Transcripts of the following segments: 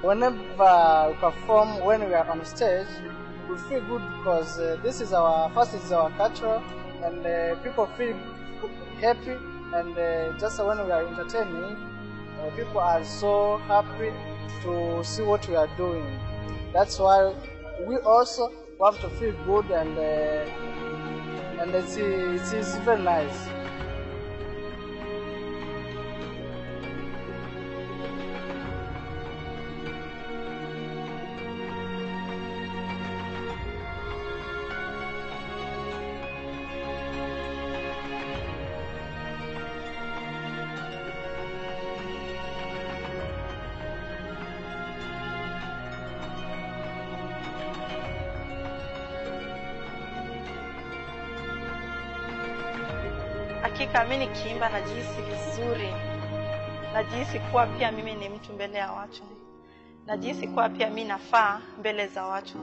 whenever we perform, when we are on stage, we feel good because this is our culture, and people feel happy, and just when we are entertaining, people are so happy to see what we are doing. That's why we also want to feel good, and it's very nice. Hakika mimi nikiimba najihisi vizuri. Najihisi kuwa pia mimi ni mtu mbele ya watu. Najihisi kuwa pia mimi nafaa mbele za watu.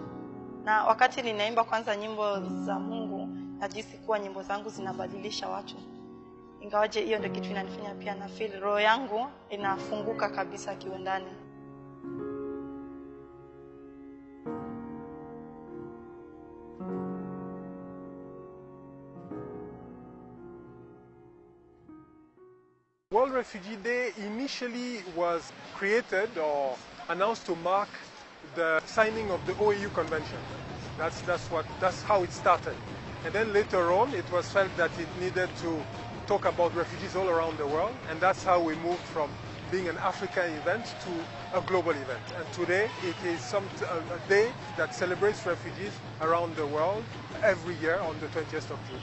Na wakati ninaimba kwanza nyimbo za Mungu, najihisi kuwa nyimbo zangu zinabadilisha watu. Ingawaje hiyo ndio kitu inanifanya pia na feel roho yangu inafunguka kabisa kiundani. World Refugee Day initially was created or announced to mark the signing of the OAU Convention. That's how it started. And then later on, it was felt that it needed to talk about refugees all around the world, and that's how we moved from being an African event to a global event. And today, it is a day that celebrates refugees around the world every year on the 20th of June.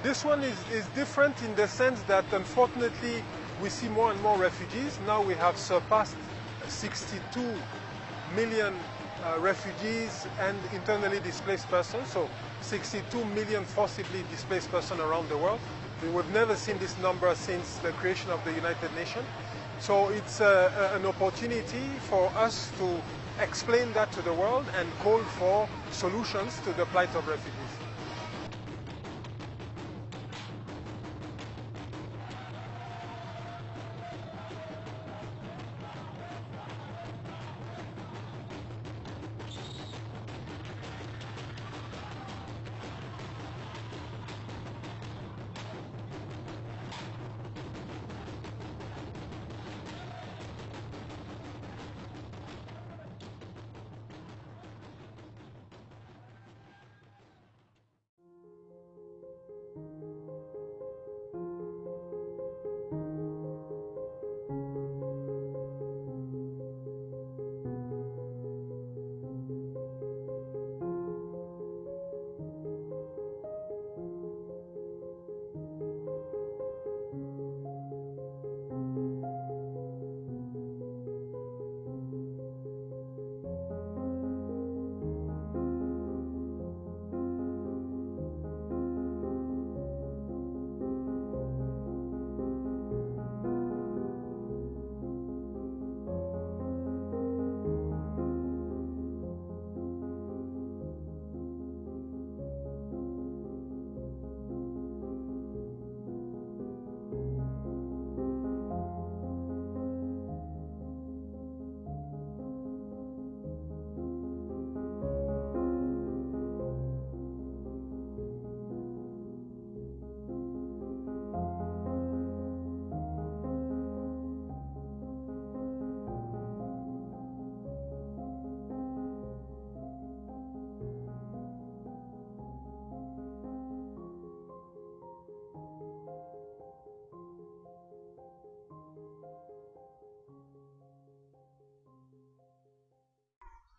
This one is different in the sense that, unfortunately, we see more and more refugees. Now we have surpassed 62 million refugees and internally displaced persons, so 62 million forcibly displaced persons around the world. We've never seen this number since the creation of the United Nations. So it's an opportunity for us to explain that to the world and call for solutions to the plight of refugees.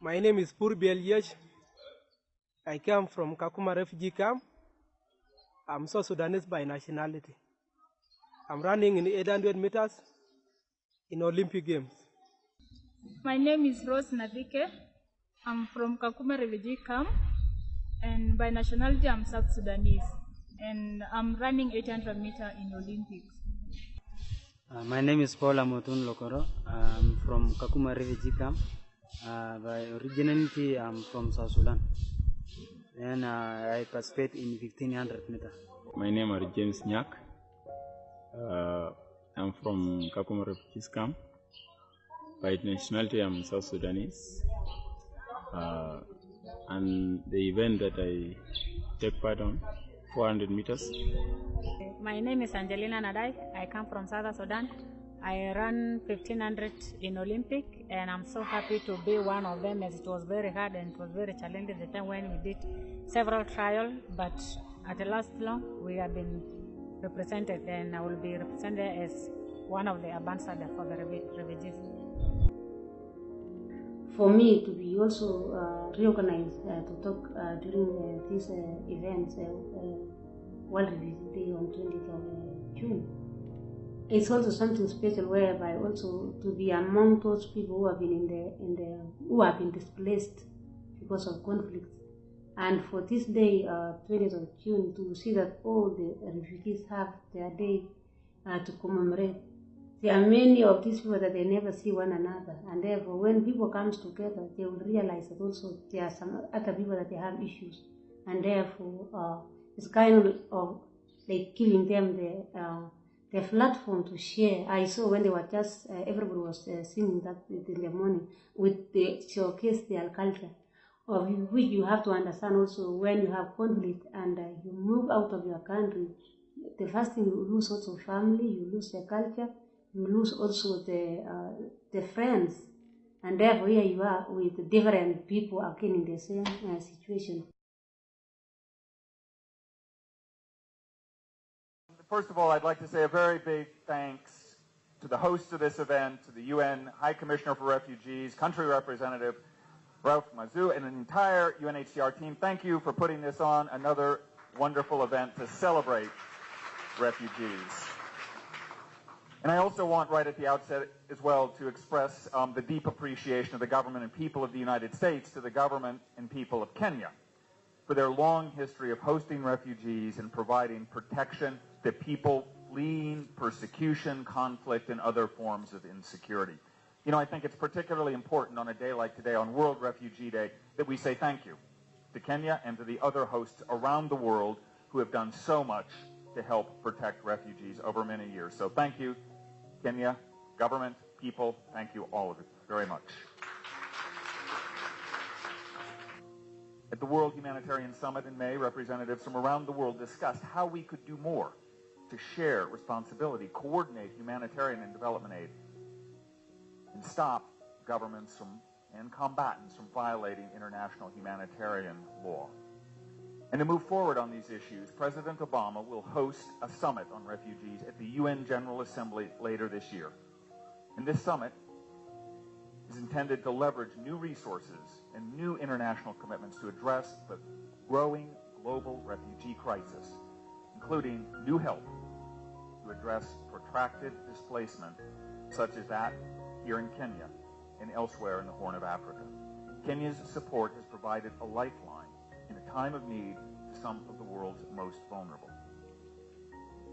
My name is Purbi Elias. I come from Kakuma refugee camp. I'm South Sudanese by nationality. I'm running in 800 meters in Olympic Games. My name is Rose Navike. I'm from Kakuma refugee camp, and by nationality I'm South Sudanese, and I'm running 800 meters in Olympics. My name is Paula Motun Lokoro. I'm from Kakuma refugee camp. By originality, I'm from South Sudan, and I participate in 1500 meters. My name is James Nyak. I'm from Kakuma Refugees Camp. By nationality, I'm South Sudanese. And the event that I take part on, 400 meters. My name is Angelina Nadai. I come from South Sudan. I ran 1500 in Olympic, and I'm so happy to be one of them, as it was very hard and it was very challenging the time when we did several trials, but at the last long we have been represented, and I will be represented as one of the ambassadors for the refugees. For me to be also reorganized to talk during this event, World Refugee Day on 20th of June, it's also something special, whereby also to be among those people who have been who have been displaced because of conflict, and for this day, 20th of June, to see that all the refugees have their day to commemorate. There are many of these people that they never see one another, and therefore when people come together, they will realize that also there are some other people that they have issues, and therefore it's kind of like giving them the platform to share. I saw when they were just everybody was singing that in the morning with the showcase their culture, of which you have to understand also when you have conflict and you move out of your country. The first thing, you lose also family, you lose your culture, you lose also the friends, and therefore here you are with different people again in the same situation. First of all, I'd like to say a very big thanks to the hosts of this event, to the UN High Commissioner for Refugees, Country Representative Ralph Mazou, and an entire UNHCR team. Thank you for putting this on, another wonderful event to celebrate refugees. And I also want right at the outset as well to express the deep appreciation of the government and people of the United States to the government and people of Kenya for their long history of hosting refugees and providing protection to people fleeing persecution, conflict, and other forms of insecurity. You know, I think it's particularly important on a day like today, on World Refugee Day, that we say thank you to Kenya and to the other hosts around the world who have done so much to help protect refugees over many years. So thank you, Kenya, government, people, thank you all of you very much. At the World Humanitarian Summit in May, representatives from around the world discussed how we could do more to share responsibility, coordinate humanitarian and development aid, and stop governments and combatants from violating international humanitarian law. And to move forward on these issues, President Obama will host a summit on refugees at the UN General Assembly later this year. And this summit is intended to leverage new resources and new international commitments to address the growing global refugee crisis, including new help to address protracted displacement, such as that here in Kenya and elsewhere in the Horn of Africa. Kenya's support has provided a lifeline in a time of need to some of the world's most vulnerable.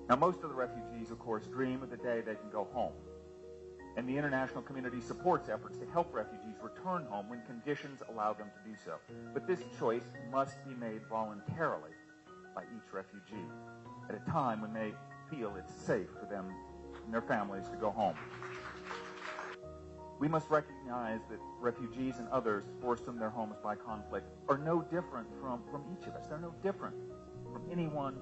Now, most of the refugees, of course, dream of the day they can go home. And the international community supports efforts to help refugees return home when conditions allow them to do so. But this choice must be made voluntarily by each refugee at a time when they feel it's safe for them and their families to go home. We must recognize that refugees and others forced from their homes by conflict are no different from each of us. They're no different from anyone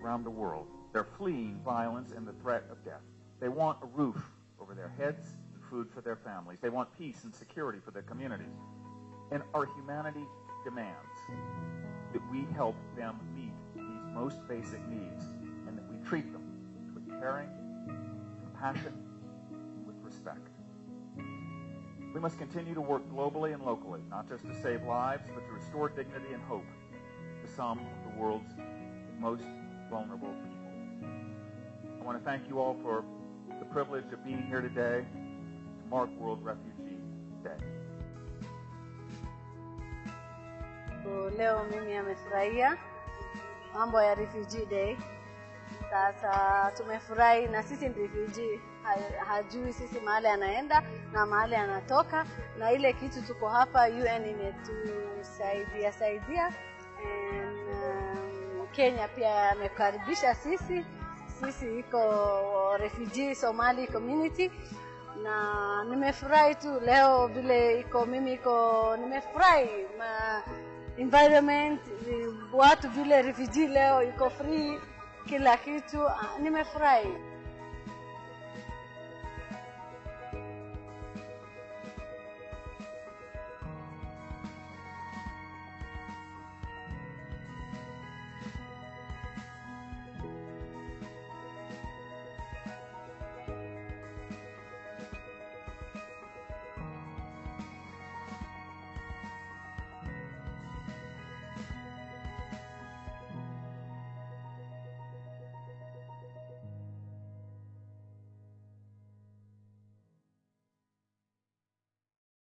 around the world. They're fleeing violence and the threat of death. They want a roof over their heads and food for their families. They want peace and security for their communities. And our humanity demands that we help them meet these most basic needs and that we treat them with caring, compassion, and with respect. We must continue to work globally and locally, not just to save lives, but to restore dignity and hope to some of the world's most vulnerable people. I want to thank you all for the privilege of being here today to mark World Refugee Day. Leo mimi amefurahia mambo ya Refugee Day. Sasa tumefurahi, na sisi ni refugee, hajui sisi mahali anaenda na mahali anatoka, na ile kitu tuko hapa UN imetusaidia Kenya pia amekaribisha sisi iko refugee Somali community, na nimefurahi tu leo vile iko mimi iko nimefurahi environment watu vile refugee leo iko free kila kitu nimefurahi.